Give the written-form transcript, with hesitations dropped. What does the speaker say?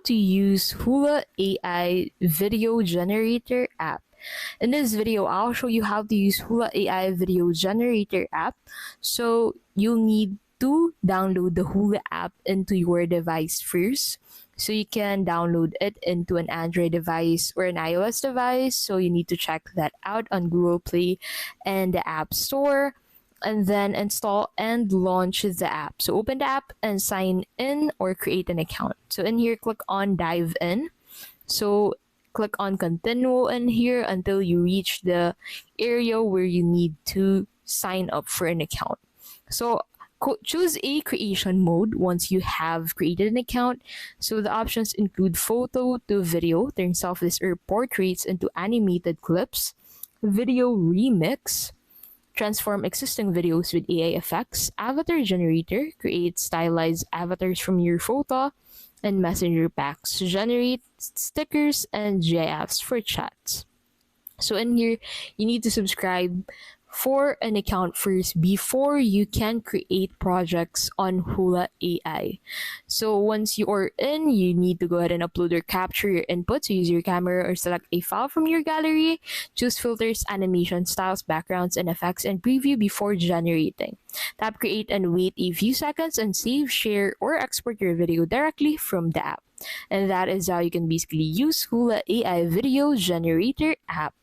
to use Hula AI video generator app. In this video, I'll show you how to use Hula AI video generator app. So you'll need to download the Hula app into your device first. So you can download it into an Android device or an iOS device. So you need to check that out on Google Play and the App Store, and then install and launch the app. So open the app and sign in or create an account. So in here, click on dive in. So click on continue in here until you reach the area where you need to sign up for an account. So choose a creation mode once you have created an account. So the options include photo to video, turn selfies or portraits into animated clips, video remix, transform existing videos with AI effects, avatar generator, create stylized avatars from your photo, and messenger packs, generate stickers and GIFs for chats. So in here, you need to subscribe for an account first before you can create projects on Hula AI. So once you are in, you need to go ahead and upload or capture your input. So use your camera or select a file from your gallery. Choose filters, animation styles, backgrounds, and effects, and preview before generating. Tap create and wait a few seconds and save, share, or export your video directly from the app. And that is how you can basically use Hula AI video generator app.